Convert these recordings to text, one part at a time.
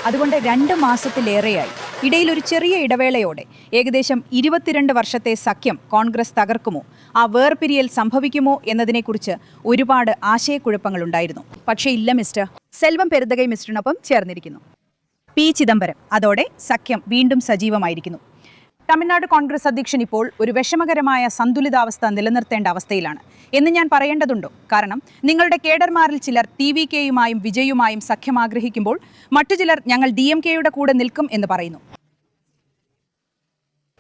അതുകൊണ്ട് 2 മാസത്തിലേറെയായി. ഇടയിൽ ഒരു ചെറിയ ഇടവേളയോടെ ഏകദേശം 22 വർഷത്തെ സഖ്യം കോൺഗ്രസ് തകർക്കുമോ, ആ വേർപിരിയൽ സംഭവിക്കുമോ എന്നതിനെക്കുറിച്ച് ഒരുപാട് ആശയക്കുഴപ്പങ്ങളുണ്ടായിരുന്നു. പക്ഷേ ഇല്ല മിസ്റ്റർ. സെൽവം പെരുന്തകൈ മിസ്റ്ററിനൊപ്പം ചേർന്നിരിക്കുന്നു. പി ചിദംബരം. അതോടെ സഖ്യം വീണ്ടും സജീവമായിരിക്കുന്നു. തമിഴ്നാട് കോൺഗ്രസ് അധ്യക്ഷൻ ഇപ്പോൾ ഒരു വിഷമകരമായ സന്തുലിതാവസ്ഥ നിലനിർത്തേണ്ട അവസ്ഥയിലാണ് എന്ന് ഞാൻ പറയേണ്ടതുണ്ടോ? കാരണം നിങ്ങളുടെ കേഡർമാരിൽ ചിലർ TVKയുമായും വിജയുമായും സഖ്യം ആഗ്രഹിക്കുമ്പോൾ മറ്റു ചിലർ ഞങ്ങൾ DMKയുടെ കൂടെ നിൽക്കും എന്ന് പറയുന്നു.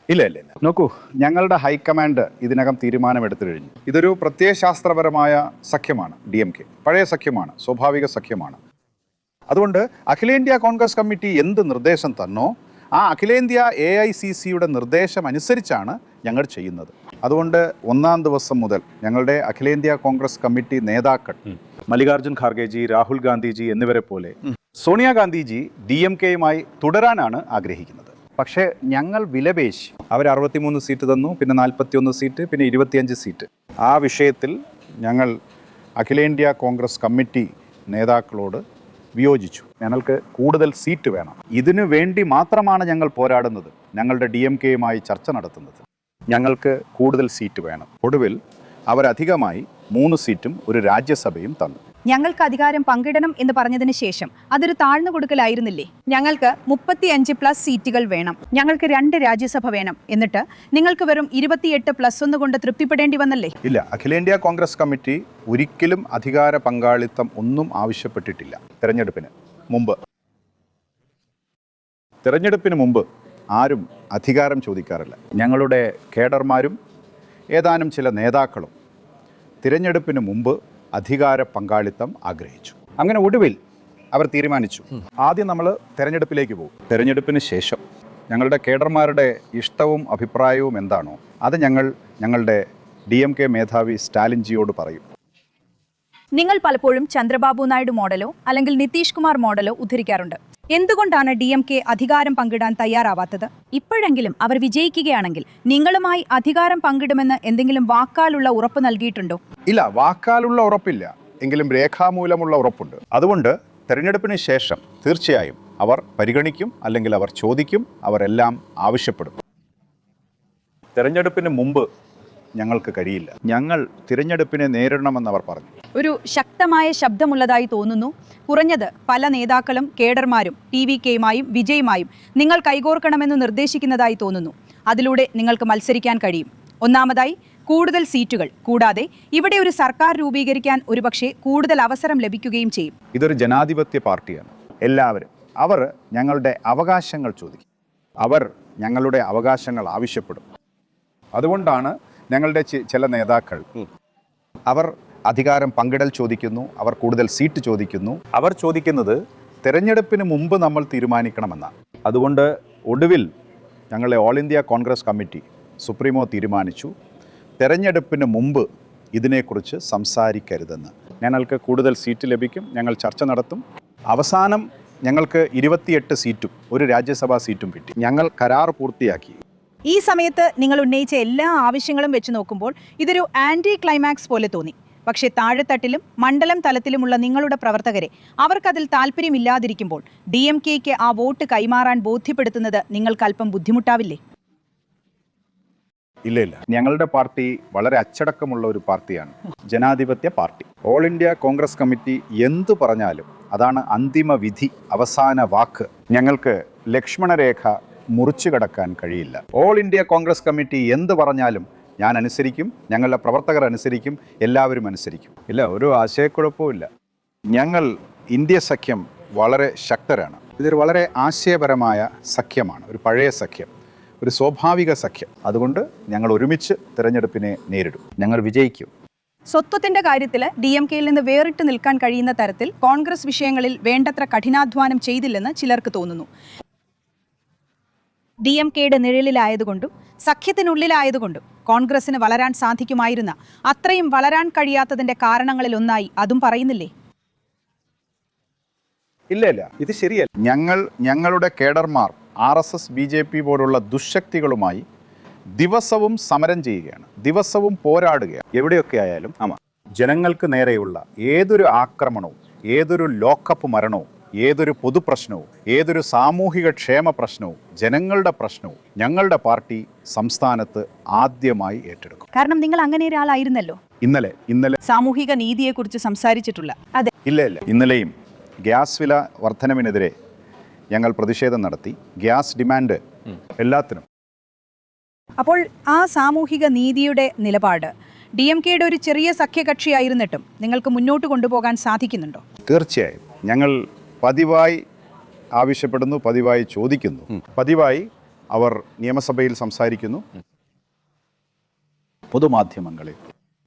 ഇല്ല നോക്കൂ, ഞങ്ങളുടെ ഹൈക്കമാൻഡ് ഇതിനകം തീരുമാനമെടുത്തു കഴിഞ്ഞു. ഇതൊരു പ്രത്യയശാസ്ത്രപരമായ സഖ്യമാണ്. DMK പഴയ സഖ്യമാണ്, സ്വാഭാവിക സഖ്യമാണ്. അതുകൊണ്ട് അഖിലേന്ത്യാ കോൺഗ്രസ് കമ്മിറ്റി എന്ത് നിർദ്ദേശം തന്നോ ആ അഖിലേന്ത്യാ AICCയുടെ നിർദ്ദേശം അനുസരിച്ചാണ് ഞങ്ങൾ ചെയ്യുന്നത്. അതുകൊണ്ട് 1-ാം ദിവസം മുതൽ ഞങ്ങളുടെ അഖിലേന്ത്യാ കോൺഗ്രസ് കമ്മിറ്റി നേതാക്കൾ മല്ലികാർജ്ജുൻ ഖാർഗെജി, രാഹുൽ ഗാന്ധിജി എന്നിവരെ പോലെ സോണിയാഗാന്ധിജി DMKയുമായി തുടരാനാണ് ആഗ്രഹിക്കുന്നത്. പക്ഷേ ഞങ്ങൾ വിലപേശി അവർ 63 സീറ്റ് തന്നു, പിന്നെ 41 സീറ്റ്, പിന്നെ 25 സീറ്റ്. ആ വിഷയത്തിൽ ഞങ്ങൾ അഖിലേന്ത്യാ കോൺഗ്രസ് കമ്മിറ്റി നേതാക്കളോട് വിയോജിച്ചു. ഞങ്ങൾക്ക് കൂടുതൽ സീറ്റ് വേണം. ഇതിനു വേണ്ടി മാത്രമാണ് ഞങ്ങൾ പോരാടുന്നത്, ഞങ്ങളുടെ DMKയുമായി ചർച്ച നടത്തുന്നത്. ഞങ്ങൾക്ക് കൂടുതൽ സീറ്റ് വേണം. ഒടുവിൽ അവരധികമായി 3 സീറ്റും ഒരു രാജ്യസഭയും തന്നു. ഞങ്ങൾക്ക് അധികാരം പങ്കിടണം എന്ന് പറഞ്ഞതിന് ശേഷം അതൊരു താഴ്ന്നു കൊടുക്കലായിരുന്നില്ലേ? ഞങ്ങൾക്ക് 35+ സീറ്റുകൾ വേണം, ഞങ്ങൾക്ക് 2 രാജ്യസഭ വേണം, എന്നിട്ട് നിങ്ങൾക്ക് വെറും 28+1 കൊണ്ട് തൃപ്തിപ്പെടേണ്ടി വന്നല്ലേ? ഇല്ല, അഖിലേന്ത്യാ കോൺഗ്രസ് കമ്മിറ്റി ഒരിക്കലും അധികാര പങ്കാളിത്തം ഒന്നും ആവശ്യപ്പെട്ടിട്ടില്ല. തെരഞ്ഞെടുപ്പിന് മുമ്പ് ആരും അധികാരം ചോദിക്കാറില്ല. ഞങ്ങളുടെ കേഡർമാരും ഏതാനും ചില നേതാക്കളും തിരഞ്ഞെടുപ്പിന് മുമ്പ് അധികാര പങ്കാളിത്തം ആഗ്രഹിച്ചു. അങ്ങനെ ഒടുവിൽ അവർ തീരുമാനിച്ചു, ആദ്യം നമ്മൾ തെരഞ്ഞെടുപ്പിലേക്ക് പോകും. തെരഞ്ഞെടുപ്പിന് ശേഷം ഞങ്ങളുടെ കേഡർമാരുടെ ഇഷ്ടവും അഭിപ്രായവും എന്താണോ അത് ഞങ്ങളുടെ DMK മേധാവി സ്റ്റാലിൻജിയോട് പറയും. നിങ്ങൾ പലപ്പോഴും ചന്ദ്രബാബു നായിഡു മോഡലോ അല്ലെങ്കിൽ നിതീഷ് കുമാർ മോഡലോ ഉദ്ധരിക്കാറുണ്ട്. എന്തുകൊണ്ടാണ് DMK അധികാരം പങ്കിടാൻ തയ്യാറാവാത്തത്? ഇപ്പോഴെങ്കിലും അവർ വിജയിക്കുകയാണെങ്കിൽ നിങ്ങളുമായി അധികാരം പങ്കിടുമെന്ന് എന്തെങ്കിലും വാക്കാലുള്ള ഉറപ്പ് നൽകിയിട്ടുണ്ടോ? ഇല്ല, വാക്കാലുള്ള ഉറപ്പില്ല, എങ്കിലും രേഖാമൂലമുള്ള ഉറപ്പുണ്ട്. അതുകൊണ്ട് തെരഞ്ഞെടുപ്പിന് ശേഷം തീർച്ചയായും അവർ പരിഗണിക്കും, അല്ലെങ്കിൽ അവർ ചോദിക്കും, അവരെല്ലാം ആവശ്യപ്പെടും. തെരഞ്ഞെടുപ്പിന് മുമ്പ് ഞങ്ങൾക്ക് കഴിയില്ല. ഞങ്ങൾ തിരഞ്ഞെടുപ്പിനെ നേരിടണമെന്ന് അവർ പറഞ്ഞു. ഒരു ശക്തമായ ശബ്ദമുള്ളതായി തോന്നുന്നു. കുറഞ്ഞത് പല നേതാക്കളും കേഡർമാരും TVKയുമായും വിജയുമായും നിങ്ങൾ കൈകോർക്കണമെന്ന് നിർദ്ദേശിക്കുന്നതായി തോന്നുന്നു. അതിലൂടെ നിങ്ങൾക്ക് മത്സരിക്കാൻ കഴിയും. ഒന്നാമതായി, കൂടുതൽ സീറ്റുകൾ, കൂടാതെ ഇവിടെ ഒരു സർക്കാർ രൂപീകരിക്കാൻ ഒരുപക്ഷെ കൂടുതൽ അവസരം ലഭിക്കുകയും ചെയ്യും. ഇതൊരു ജനാധിപത്യ പാർട്ടിയാണ്. എല്ലാവരും അവർ ഞങ്ങളുടെ അവകാശങ്ങൾ ചോദിക്കും, അവർ ഞങ്ങളുടെ അവകാശങ്ങൾ ആവശ്യപ്പെടും. അതുകൊണ്ടാണ് ഞങ്ങളുടെ ചില നേതാക്കൾ അവർ അധികാരം പങ്കിടൽ ചോദിക്കുന്നു, അവർ കൂടുതൽ സീറ്റ് ചോദിക്കുന്നു. അവർ ചോദിക്കുന്നത് തെരഞ്ഞെടുപ്പിന് മുമ്പ് നമ്മൾ തീരുമാനിക്കണമെന്നാണ്. അതുകൊണ്ട് ഒടുവിൽ ഞങ്ങളെ ഓൾ ഇന്ത്യ കോൺഗ്രസ് കമ്മിറ്റി സുപ്രീമോ തീരുമാനിച്ചു, തെരഞ്ഞെടുപ്പിന് മുമ്പ് ഇതിനെക്കുറിച്ച് സംസാരിക്കരുതെന്ന്. ഞങ്ങൾക്ക് കൂടുതൽ സീറ്റ് ലഭിക്കും, ഞങ്ങൾ ചർച്ച നടത്തും. അവസാനം ഞങ്ങൾക്ക് 28 സീറ്റും ഒരു രാജ്യസഭാ സീറ്റും കിട്ടി. ഞങ്ങൾ കരാർ പൂർത്തിയാക്കി. ഈ സമയത്ത് നിങ്ങൾ ഉന്നയിച്ച എല്ലാ ആവശ്യങ്ങളും വെച്ച് നോക്കുമ്പോൾ ഇതൊരു ആൻറ്റി ക്ലൈമാക്സ് പോലെ തോന്നി. പക്ഷേ താഴെത്തട്ടിലും മണ്ഡലം തലത്തിലുമുള്ള നിങ്ങളുടെ പ്രവർത്തകരെ അവർക്കതിൽ താല്പര്യമില്ലാതിരിക്കുമ്പോൾ DMKയ്ക്ക് ആ വോട്ട് കൈമാറാൻ ബോധ്യപ്പെടുത്തുന്നത് നിങ്ങൾക്ക് അല്പം ബുദ്ധിമുട്ടാവില്ലേ? ഇല്ല, ഞങ്ങളുടെ പാർട്ടി വളരെ അച്ചടക്കമുള്ള ഒരു പാർട്ടിയാണ്, ജനാധിപത്യ party. All India Congress committee എന്തു പറഞ്ഞാലും അതാണ് അന്തിമ വിധി, അവസാന വാക്ക്. ഞങ്ങൾക്ക് ലക്ഷ്മണരേഖ മുറിച്ചു കടക്കാൻ കഴിയില്ല. ഓൾ ഇന്ത്യ കോൺഗ്രസ് കമ്മിറ്റി എന്ത് പറഞ്ഞാലും ഞാൻ അനുസരിക്കും, ഞങ്ങളുടെ പ്രവർത്തകർ അനുസരിക്കും, എല്ലാവരും അനുസരിക്കും. ഇല്ല, ഒരു ആശയക്കുഴപ്പവും ഇല്ല. ഞങ്ങൾ ഇന്ത്യ സഖ്യം വളരെ ശക്തരാണ്. ഇതൊരു വളരെ ആശയപരമായ സഖ്യമാണ്, ഒരു പഴയ സഖ്യം, ഒരു സ്വാഭാവിക സഖ്യം. അതുകൊണ്ട് ഞങ്ങൾ ഒരുമിച്ച് തിരഞ്ഞെടുപ്പിനെ നേരിടും, ഞങ്ങൾ വിജയിക്കും. സ്വത്വത്തിന്റെ കാര്യത്തിൽ DMKയിൽ നിന്ന് വേറിട്ട് നിൽക്കാൻ കഴിയുന്ന തരത്തിൽ കോൺഗ്രസ് വിഷയങ്ങളിൽ വേണ്ടത്ര കഠിനാധ്വാനം ചെയ്തില്ലെന്ന് ചിലർക്ക് തോന്നുന്നു. DMKയുടെ നിഴലിലായതുകൊണ്ടും സഖ്യത്തിനുള്ളിലായതുകൊണ്ടും കോൺഗ്രസിന് വളരാൻ സാധിക്കുമായിരുന്ന അത്രയും വളരാൻ കഴിയാത്തതിന്റെ കാരണങ്ങളിൽ ഒന്നായി അതും പറയുന്നില്ലേ? ഇല്ല, ഇത് ശരിയല്ല. ഞങ്ങളുടെ കേഡർമാർ RSS BJP പോലുള്ള ദുശക്തികളുമായി ദിവസവും സമരം ചെയ്യുകയാണ്, ദിവസവും പോരാടുകയാണ്. എവിടെയൊക്കെ ആയാലും ജനങ്ങൾക്ക് നേരെയുള്ള ഏതൊരു ആക്രമണവും, ഏതൊരു ലോക്കപ്പ് മരണവും ഏതൊരു പൊതുപ്രശ്നവും ഏതൊരു സാമൂഹിക ക്ഷേമ പ്രശ്നവും ജനങ്ങളുടെ പ്രശ്നവും ഞങ്ങളുടെ പാർട്ടി സംസ്ഥാനത്ത് ആദ്യമായി ഏറ്റെടുക്കും. കാരണം നിങ്ങൾ അങ്ങനെ ഒരാളായിരുന്നല്ലോ. ഇന്നലെ സാമൂഹിക നീതിയെക്കുറിച്ച് സംസാരിച്ചിട്ടുള്ള അതെ ഇല്ല ഇന്നലെയും ഗ്യാസ് വില വർധനവിനെതിരെ ഞങ്ങൾ പ്രതിഷേധം നടത്തി. ഗ്യാസ് ഡിമാൻഡ് എല്ലാത്തിനും. അപ്പോൾ ആ സാമൂഹിക നീതിയുടെ നിലപാട് DMKയുടെ ഒരു ചെറിയ സഖ്യകക്ഷിയായിരുന്നിട്ടും നിങ്ങൾക്ക് മുന്നോട്ട് കൊണ്ടുപോകാൻ സാധിക്കുന്നുണ്ടോ? തീർച്ചയായും ഞങ്ങൾ പതിവായി ആവശ്യപ്പെടുന്നു, പതിവായി ചോദിക്കുന്നു, പതിവായി അവർ നിയമസഭയിൽ സംസാരിക്കുന്നു, പൊതുമാധ്യമങ്ങളിൽ.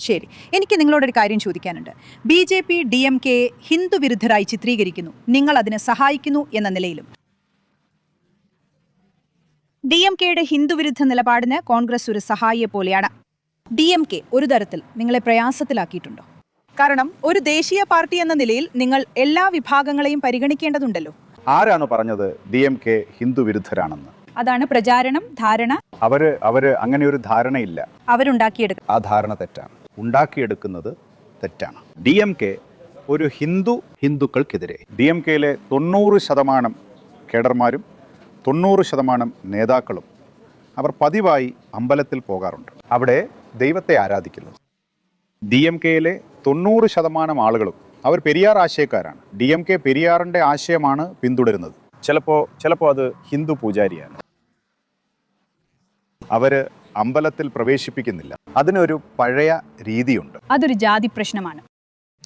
ശരി, എനിക്ക് നിങ്ങളോടൊരു കാര്യം ചോദിക്കാനുണ്ട്. BJP DMK ഹിന്ദു വിരുദ്ധരായി ചിത്രീകരിക്കുന്നു, നിങ്ങൾ അതിനെ സഹായിക്കുന്നു എന്ന നിലയിലും. DMKയുടെ ഹിന്ദു വിരുദ്ധ നിലപാടിന് കോൺഗ്രസ് ഒരു സഹായിയെ പോലെയാണ്. DMK ഒരു തരത്തിൽ നിങ്ങളെ പ്രയാസത്തിലാക്കിയിട്ടുണ്ടോ? കാരണം ഒരു ദേശീയ പാർട്ടി എന്ന നിലയിൽ നിങ്ങൾ എല്ലാ വിഭാഗങ്ങളെയും പരിഗണിക്കേണ്ടതുണ്ടല്ലോ. ആരാണ് പറഞ്ഞത് DMK ഹിന്ദു വിരുദ്ധരാണെന്ന്? അതാണ് പ്രചാരണം, ധാരണ. അവര് അങ്ങനെ ഒരു ധാരണയില്ല. അവരുണ്ടാക്കിയെടുക്കും. ആ ധാരണ തെറ്റാണ്. ഉണ്ടാക്കിയെടുക്കുന്നത് തെറ്റാണ്. DMK ഒരു ഹിന്ദുക്കൾക്കെതിരെ. DMKയിലെ 90% കേഡർമാരും 90% നേതാക്കളും അവർ പതിവായി അമ്പലത്തിൽ പോകാറുണ്ട്. അവിടെ ദൈവത്തെ ആരാധിക്കുന്നു. DMKയിലെ 90% ആളുകളും അവർ പെരിയാർ ആശയക്കാരാണ്. DMK പെരിയാറിൻ്റെ ആശയമാണ് പിന്തുടരുന്നത്. ചിലപ്പോൾ അത് ഹിന്ദു പൂജാരിയാണ്. അവർ അമ്പലത്തിൽ പ്രവേശിപ്പിക്കുന്നില്ല. അതിനൊരു പഴയ രീതിയുണ്ട്. അതൊരു ജാതി പ്രശ്നമാണ്.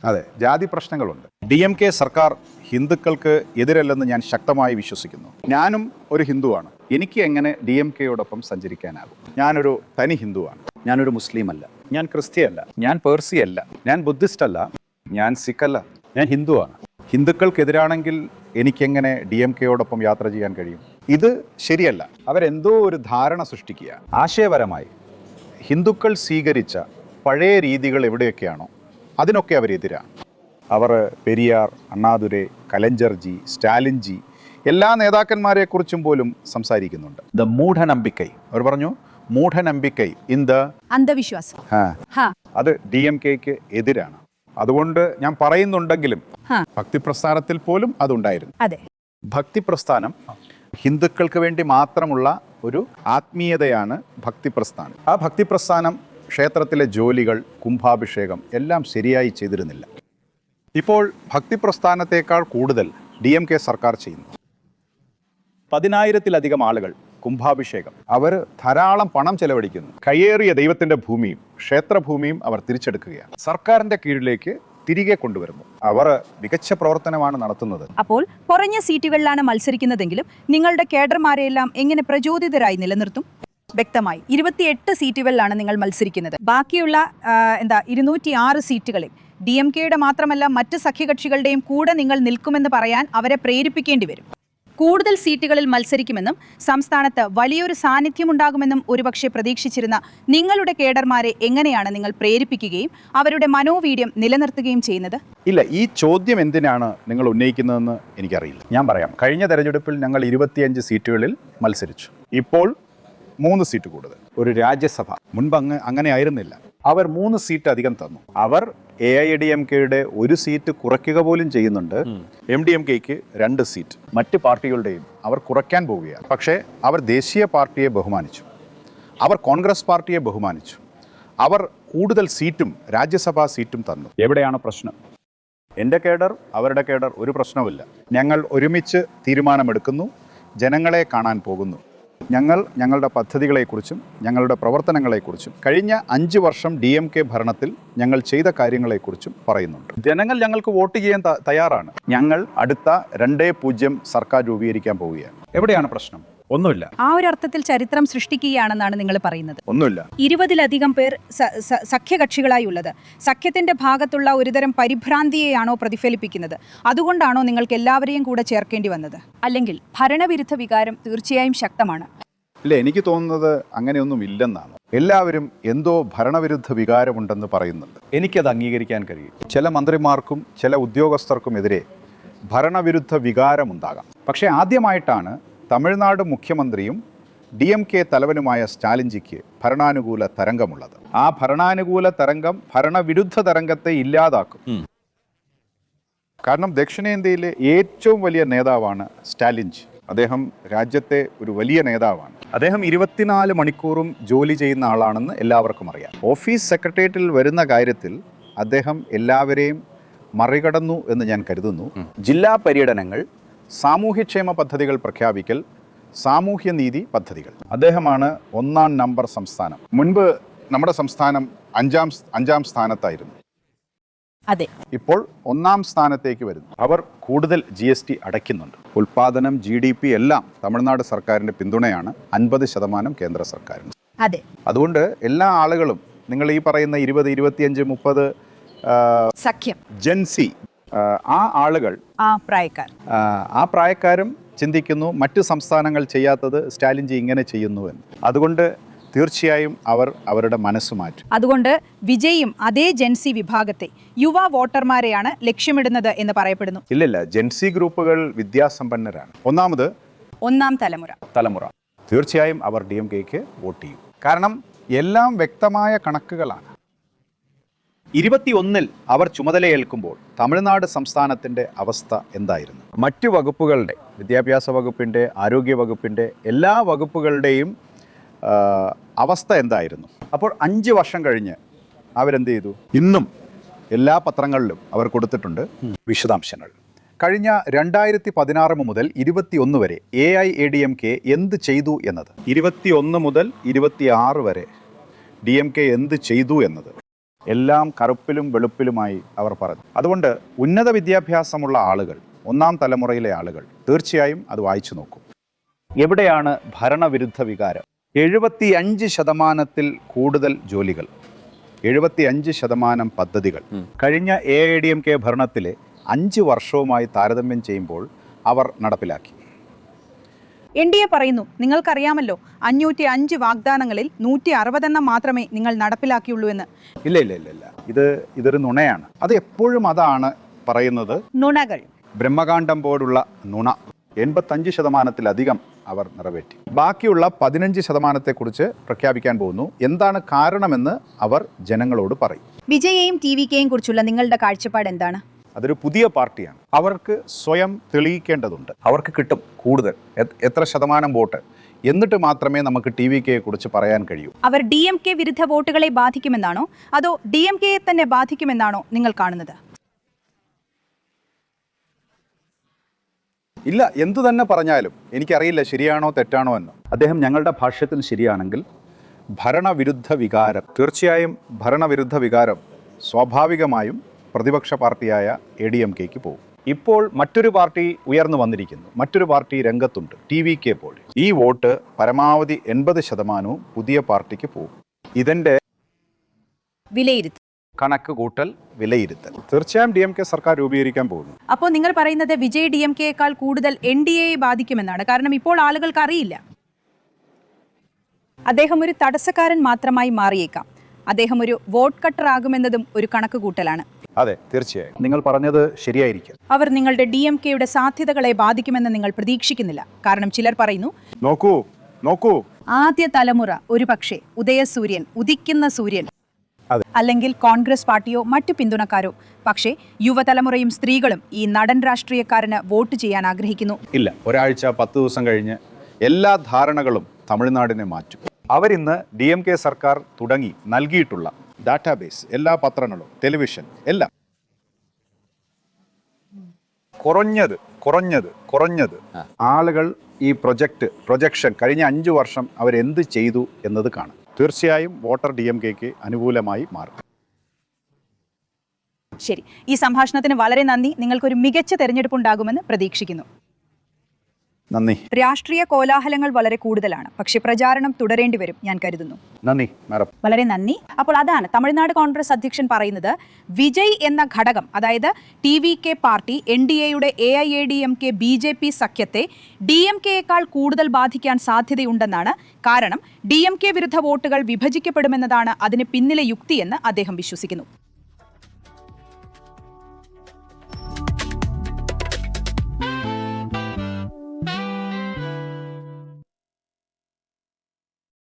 അതെ, ജാതി പ്രശ്നങ്ങളുണ്ട്. DMK സർക്കാർ ഹിന്ദുക്കൾക്ക് എതിരല്ലെന്ന് ഞാൻ ശക്തമായി വിശ്വസിക്കുന്നു. ഞാനും ഒരു ഹിന്ദുവാണ്. എനിക്ക് എങ്ങനെ DMKയോടൊപ്പം സഞ്ചരിക്കാനാകും? ഞാനൊരു തനി ഹിന്ദുവാണ്. ഞാനൊരു മുസ്ലിം അല്ല, ഞാൻ ക്രിസ്ത്യല്ല, ഞാൻ പേർസി അല്ല, ഞാൻ ബുദ്ധിസ്റ്റ് അല്ല, ഞാൻ സിഖ് അല്ല, ഞാൻ ഹിന്ദുവാണ്. ഹിന്ദുക്കൾക്കെതിരാണെങ്കിൽ എനിക്കെങ്ങനെ DMKയോടൊപ്പം യാത്ര ചെയ്യാൻ കഴിയും? ഇത് ശരിയല്ല. അവരെന്തോ ഒരു ധാരണ സൃഷ്ടിക്കുക. ആശയപരമായി ഹിന്ദുക്കൾ സ്വീകരിച്ച പഴയ രീതികൾ എവിടെയൊക്കെയാണോ അതിനൊക്കെ അവരെതിരാണ്. അവർ പെരിയാർ, അണ്ണാദുരൈ, കലഞ്ചർജി, സ്റ്റാലിൻജി എല്ലാ നേതാക്കന്മാരെക്കുറിച്ചും പോലും സംസാരിക്കുന്നുണ്ട്. ദ മൂഢനമ്പിക്കൈ, അവർ പറഞ്ഞു മൂഢനമ്പിക്കൈ ഇൻ ദ അന്ധവിശ്വാസം. അത് DMKക്ക് എതിരാണ്. അതുകൊണ്ട് ഞാൻ പറയുന്നുണ്ടെങ്കിലും ഭക്തിപ്രസ്ഥാനത്തിൽ പോലും അതുണ്ടായിരുന്നു. അതെ, ഭക്തിപ്രസ്ഥാനം ഹിന്ദുക്കൾക്ക് വേണ്ടി മാത്രമുള്ള ഒരു ആത്മീയതയാണ് ഭക്തിപ്രസ്ഥാനം. ആ ഭക്തിപ്രസ്ഥാനം ക്ഷേത്രത്തിലെ ജോലികൾ, കുംഭാഭിഷേകം എല്ലാം ശരിയായി ചെയ്തിരുന്നില്ല. ഇപ്പോൾ ഭക്തിപ്രസ്ഥാനത്തേക്കാൾ കൂടുതൽ DMK സർക്കാർ ചെയ്യുന്നു. 10,000-ലധികം ആളുകൾ കുംഭാഭിഷേകം, അവർ ധാരാളം പണം ചെലവഴിക്കുന്നു. കയ്യേറിയ ദൈവത്തിൻ്റെ ഭൂമിയും ക്ഷേത്രഭൂമിയും അവർ തിരിച്ചെടുക്കുകയാണ്. സർക്കാരിൻ്റെ കീഴിലേക്ക് തിരികെ കൊണ്ടുവരുന്നു. അവർ മികച്ച പ്രവർത്തനമാണ് നടത്തുന്നത്. അപ്പോൾ കുറഞ്ഞ സീറ്റുകളിലാണ് മത്സരിക്കുന്നതെങ്കിലും നിങ്ങളുടെ കേഡർമാരെയെല്ലാം എങ്ങനെ പ്രചോദിതരായി നിലനിർത്തും? വ്യക്തമായി 28 സീറ്റുകളിലാണ് നിങ്ങൾ മത്സരിക്കുന്നത്. ബാക്കിയുള്ള 206 സീറ്റുകളിൽ DMKയുടെ മാത്രമല്ല മറ്റ് സഖ്യകക്ഷികളുടെയും കൂടെ നിങ്ങൾ നിൽക്കുമെന്ന് പറയാൻ അവരെ പ്രേരിപ്പിക്കേണ്ടി വരും. കൂടുതൽ സീറ്റുകളിൽ മത്സരിക്കുമെന്നും സംസ്ഥാനത്ത് വലിയൊരു സാന്നിധ്യമുണ്ടാകുമെന്നും ഒരുപക്ഷെ പ്രതീക്ഷിച്ചിരുന്ന നിങ്ങളുടെ കേഡർമാരെ എങ്ങനെയാണ് നിങ്ങൾ പ്രേരിപ്പിക്കുകയും അവരുടെ മനോവീര്യം നിലനിർത്തുകയും ചെയ്യുന്നത്? ഇല്ല, ഈ ചോദ്യം എന്തിനാണ് നിങ്ങൾ ഉന്നയിക്കുന്നതെന്ന് എനിക്കറിയില്ല. ഞാൻ പറയാം. കഴിഞ്ഞ തെരഞ്ഞെടുപ്പിൽ ഞങ്ങൾ 25 സീറ്റുകളിൽ മത്സരിച്ചു. ഇപ്പോൾ 3 സീറ്റ് കൂടുതൽ. ഒരു രാജ്യസഭ. മുൻപ് അങ്ങനെ ആയിരുന്നില്ല. അവർ 3 സീറ്റ് അധികം തന്നു. അവർ AIADMKയുടെ 1 സീറ്റ് കുറയ്ക്കുക പോലും ചെയ്യുന്നുണ്ട്. MDMKക്ക് 2 സീറ്റ്. മറ്റ് പാർട്ടികളുടെയും അവർ കുറയ്ക്കാൻ പോവുകയാണ്. പക്ഷേ അവർ ദേശീയ പാർട്ടിയെ ബഹുമാനിച്ചു. അവർ കോൺഗ്രസ് പാർട്ടിയെ ബഹുമാനിച്ചു. അവർ കൂടുതൽ സീറ്റും രാജ്യസഭാ സീറ്റും തന്നു. എവിടെയാണ് പ്രശ്നം? എൻ്റെ കേഡർ, അവരുടെ കേഡർ, ഒരു പ്രശ്നവുമില്ല. ഞങ്ങൾ ഒരുമിച്ച് തീരുമാനമെടുക്കുന്നു, ജനങ്ങളെ കാണാൻ പോകുന്നു. ഞങ്ങൾ ഞങ്ങളുടെ പദ്ധതികളെക്കുറിച്ചും ഞങ്ങളുടെ പ്രവർത്തനങ്ങളെക്കുറിച്ചും കഴിഞ്ഞ 5 വർഷം DMK ഭരണത്തിൽ ഞങ്ങൾ ചെയ്ത കാര്യങ്ങളെക്കുറിച്ചും പറയുന്നുണ്ട്. ജനങ്ങൾ ഞങ്ങൾക്ക് വോട്ട് ചെയ്യാൻ തയ്യാറാണ്. ഞങ്ങൾ അടുത്ത 2-0 സർക്കാർ രൂപീകരിക്കാൻ പോവുകയാണ്. എവിടെയാണ് പ്രശ്നം? ഒന്നുമില്ല. ആ ഒരു അർത്ഥത്തിൽ ചരിത്രം സൃഷ്ടിക്കുകയാണെന്നാണ് നിങ്ങൾ പറയുന്നത്. ഒന്നുമില്ല. 20-ലധികം പേർ സഖ്യകക്ഷികളായി ഉള്ളത് സഖ്യത്തിന്റെ ഭാഗത്തുള്ള ഒരുതരം പരിഭ്രാന്തിയെയാണോ പ്രതിഫലിപ്പിക്കുന്നത്? അതുകൊണ്ടാണോ നിങ്ങൾക്ക് എല്ലാവരെയും കൂടെ ചേർക്കേണ്ടി വന്നത്? അല്ലെങ്കിൽ ഭരണവിരുദ്ധ വികാരം തീർച്ചയായും ശക്തമാണ്. ഇല്ല, എനിക്ക് തോന്നുന്നത് അങ്ങനെയൊന്നും ഇല്ലെന്നാണ്. എല്ലാവരും എന്തോ ഭരണവിരുദ്ധ വികാരമുണ്ടെന്ന് പറയുന്നുണ്ട്. എനിക്കത് അംഗീകരിക്കാൻ കഴിയും. ചില മന്ത്രിമാർക്കും ചില ഉദ്യോഗസ്ഥർക്കുമെതിരെ ഭരണവിരുദ്ധ വികാരമുണ്ടാകാം. പക്ഷേ ആദ്യമായിട്ടാണ് തമിഴ്നാട് മുഖ്യമന്ത്രിയും DMK തലവനുമായ സ്റ്റാലിൻജിക്ക് ഭരണാനുകൂല തരംഗമുള്ളത്. ആ ഭരണാനുകൂല തരംഗം ഭരണവിരുദ്ധ തരംഗത്തെ ഇല്ലാതാക്കും. കാരണം ദക്ഷിണേന്ത്യയിലെ ഏറ്റവും വലിയ നേതാവാണ് സ്റ്റാലിൻജി. അദ്ദേഹം രാജ്യത്തെ ഒരു വലിയ നേതാവാണ്. അദ്ദേഹം 24 മണിക്കൂറും ജോലി ചെയ്യുന്ന ആളാണെന്ന് എല്ലാവർക്കും അറിയാം. ഓഫീസ് സെക്രട്ടേറിയറ്റിൽ വരുന്ന കാര്യത്തിൽ അദ്ദേഹം എല്ലാവരെയും മറികടന്നു എന്ന് ഞാൻ കരുതുന്നു. ജില്ലാ പര്യടനങ്ങൾ, സാമൂഹ്യക്ഷേമ പദ്ധതികൾ പ്രഖ്യാപിക്കൽ, സാമൂഹ്യനീതി പദ്ധതികൾ, അദ്ദേഹമാണ് 1-ാം നമ്പർ സംസ്ഥാനം. മുൻപ് നമ്മുടെ സംസ്ഥാനം അഞ്ചാം സ്ഥാനത്തായിരുന്നു. അതെ, ഇപ്പോൾ 1-ാം സ്ഥാനത്തേക്ക് വരുന്നു. അവർ കൂടുതൽ GST അടയ്ക്കുന്നുണ്ട്. ഉൽപാദനം, GDP എല്ലാം തമിഴ്നാട് സർക്കാരിൻ്റെ പിന്തുണയാണ്, 50% കേന്ദ്ര സർക്കാരിന്. അതെ, അതുകൊണ്ട് എല്ലാ ആളുകളും നിങ്ങൾ ഈ പറയുന്ന 20, 25, 30 സഖ്യം ജെൻസി ആ ആളുകൾ, ആ പ്രായക്കാരും ചിന്തിക്കുന്നു മറ്റു സംസ്ഥാനങ്ങൾ ചെയ്യാത്തത് സ്റ്റാലിൻജി ഇങ്ങനെ ചെയ്യുന്നുവെന്ന്. അതുകൊണ്ട് തീർച്ചയായും അവർ അവരുടെ മനസ്സ് മാറ്റും. അതുകൊണ്ട് വിജയും അതേ ജെൻസി വിഭാഗത്തെ യുവ വോട്ടർമാരെയാണ് ലക്ഷ്യമിടുന്നത് എന്ന് പറയപ്പെടുന്നു. ഇല്ലില്ല, ജെൻസി ഗ്രൂപ്പുകൾ വിദ്യാസമ്പന്നരാണ്. ഒന്നാമത് 1-ാം തലമുറ. തീർച്ചയായും അവർ DMKക്ക് വോട്ട് ചെയ്യും. കാരണം എല്ലാം വ്യക്തമായ കണക്കുകളാണ്. 21-ൽ അവർ ചുമതലയേൽക്കുമ്പോൾ തമിഴ്നാട് സംസ്ഥാനത്തിൻ്റെ അവസ്ഥ എന്തായിരുന്നു? മറ്റു വകുപ്പുകളുടെ, വിദ്യാഭ്യാസ വകുപ്പിൻ്റെ, ആരോഗ്യ വകുപ്പിൻ്റെ, എല്ലാ വകുപ്പുകളുടെയും അവസ്ഥ എന്തായിരുന്നു? അപ്പോൾ 5 വർഷം കഴിഞ്ഞ് അവരെന്ത് ചെയ്തു? ഇന്നും എല്ലാ പത്രങ്ങളിലും അവർ കൊടുത്തിട്ടുണ്ട് വിശദാംശങ്ങൾ. കഴിഞ്ഞ 2016 മുതൽ 21 വരെ AIADMK എന്ത് ചെയ്തു എന്നത്, 21 മുതൽ 26 വരെ DMK എന്ത് ചെയ്തു എന്നത് എല്ലാം കറുപ്പിലും വെളുപ്പിലുമായി അവർ പറഞ്ഞു. അതുകൊണ്ട് ഉന്നത വിദ്യാഭ്യാസമുള്ള ആളുകൾ, 1-ാം തലമുറയിലെ ആളുകൾ തീർച്ചയായും അത് വായിച്ചു നോക്കും. എവിടെയാണ് ഭരണവിരുദ്ധ വികാരം? 75% കൂടുതൽ ജോലികൾ, 75% പദ്ധതികൾ കഴിഞ്ഞ AIADMK ഭരണത്തിലെ 5 വർഷവുമായി താരതമ്യം ചെയ്യുമ്പോൾ അവർ നടപ്പിലാക്കി. NDA പറയുന്നു, നിങ്ങൾക്കറിയാമല്ലോ 505 വാഗ്ദാനങ്ങളിൽ 160 മാത്രമേ നിങ്ങൾ നടപ്പിലാക്കിയുള്ളൂ എന്ന്. ഇല്ല, ഇതൊരു നുണയാണ്. അത് എപ്പോഴും അതാണ് പറയുന്നത്, നുണകൾ. ബ്രഹ്മകാണ്ഡം പോലുള്ള നുണ. 85%-ലധികം അവർ നിറവേറ്റി. ബാക്കിയുള്ള 15%-ത്തെക്കുറിച്ച് പ്രഖ്യാപിക്കാൻ പോകുന്നു. എന്താണ് കാരണമെന്ന് അവർ ജനങ്ങളോട് പറയും. വിജയെയും TVKയും കുറിച്ചുള്ള നിങ്ങളുടെ കാഴ്ചപ്പാട് എന്താണ്? അതൊരു പുതിയ പാർട്ടിയാണ്. അവർക്ക് സ്വയം തെളിയിക്കേണ്ടതുണ്ട്. അവർക്ക് കിട്ടും കൂടുതൽ, എത്ര ശതമാനം വോട്ട്, എന്നിട്ട് മാത്രമേ നമുക്ക് TVKയെ കുറിച്ച് പറയാൻ കഴിയൂ. അവർ DMK വിരുദ്ധ വോട്ടുകളെ ബാധിക്കുമെന്നാണോ അതോ DMKയെ തന്നെ ബാധിക്കുമെന്നാണോ നിങ്ങൾ കാണുന്നത്? ഇല്ല, എന്തു തന്നെ പറഞ്ഞാലും എനിക്കറിയില്ല ശരിയാണോ തെറ്റാണോ എന്ന്. അദ്ദേഹം ഞങ്ങളുടെ ഭാഷ്യത്തിൽ ശരിയാണെങ്കിൽ ഭരണവിരുദ്ധ വികാരം, തീർച്ചയായും ഭരണവിരുദ്ധ വികാരം സ്വാഭാവികമായും പ്രതിപക്ഷ പാർട്ടിയായ ADMKക്ക് പോകും. ഇപ്പോൾ മറ്റൊരു പാർട്ടി ഉയർന്നു വന്നിരിക്കുന്നു, മറ്റൊരു പാർട്ടി രംഗത്തുണ്ട്, TVK പോലെ. ഈ വോട്ട് പരമാവധി 80% പുതിയ പാർട്ടിക്ക് പോകും. ഇതിൻ്റെ കണക്ക് കൂട്ടൽ, വിലയിരുത്തൽ. തീർച്ചയായും DMK സർക്കാർ രൂപീകരിക്കാൻ പോകുന്നു. അപ്പോൾ നിങ്ങൾ പറയുന്നത് വിജയ് DMKയേക്കാൾ കൂടുതൽ NDAയെ ബാധിക്കുമെന്നാണ്. കാരണം ഇപ്പോൾ ആളുകൾക്ക് അറിയില്ല. അദ്ദേഹം ഒരു തടസ്സക്കാരൻ മാത്രമായി മാറിയേക്കാം. അദ്ദേഹം ഒരു വോട്ട് കട്ടർ ആകുമെന്നതും ഒരു കണക്ക് കൂട്ടലാണ്. അതെ, തീർച്ചയായും നിങ്ങൾ പറഞ്ഞത് ശരിയായിരിക്കും. അവർ നിങ്ങളുടെ DMKയുടെ സാധ്യതകളെ ബാധിക്കുമെന്ന് നിങ്ങൾ പ്രതീക്ഷിക്കുന്നില്ല. കാരണം ചിലർ പറയുന്നു, നോക്കൂ ആദ്യ തലമുറ ഒരു പക്ഷേ ഉദയസൂര്യൻ, ഉദിക്കുന്ന സൂര്യൻ, അല്ലെങ്കിൽ കോൺഗ്രസ് പാർട്ടിയോ മറ്റു പിന്തുണക്കാരോ. പക്ഷേ യുവതലമുറയും സ്ത്രീകളും ഈ നടൻ രാഷ്ട്രീയക്കാരന് വോട്ട് ചെയ്യാൻ ആഗ്രഹിക്കുന്നു. ഇല്ല, ഒരാഴ്ച 10 ദിവസം കഴിഞ്ഞ് എല്ലാ ധാരണകളും തമിഴ്നാടിനെ മാറ്റും. അവരിന്ന് DMK സർക്കാർ തുടങ്ങി നൽകിയിട്ടുള്ള ഡാറ്റാബേസ്, എല്ലാ പത്രങ്ങളും, ടെലിവിഷൻ എല്ലാം കുറഞ്ഞത് ആളുകൾ ഈ പ്രൊജക്ഷൻ കഴിഞ്ഞ 5 വർഷം അവരെന്ത് ചെയ്തു എന്നത് കാണും. തീർച്ചയായും വോട്ടർ DMKക്ക് അനുകൂലമായി മാറും. ശരി, ഈ സംഭാഷണത്തിന് വളരെ നന്ദി. നിങ്ങൾക്കൊരു മികച്ച തെരഞ്ഞെടുപ്പ് ഉണ്ടാകുമെന്ന് പ്രതീക്ഷിക്കുന്നു. നന്ദി. രാഷ്ട്രീയ കോലാഹലങ്ങൾ വളരെ കൂടുതലാണ്, പക്ഷെ പ്രചാരണം തുടരേണ്ടി വരും ഞാൻ കരുതുന്നു. നന്ദി മാഡം. വളരെ നന്ദി. അപ്പോൾ അതാണ് തമിഴ്നാട് കോൺഗ്രസ് അധ്യക്ഷൻ പറയുന്നത്. വിജയ് എന്ന ഘടകം, അതായത് TVK പാർട്ടി NDAയുടെ AIADMK BJP സഖ്യത്തെ DMKയേക്കാൾ കൂടുതൽ ബാധിക്കാൻ സാധ്യതയുണ്ടെന്നാണ്. കാരണം DMK വിരുദ്ധ വോട്ടുകൾ വിഭജിക്കപ്പെടുമെന്നതാണ് അതിന് പിന്നിലെ യുക്തിയെന്ന് അദ്ദേഹം വിശ്വസിക്കുന്നു.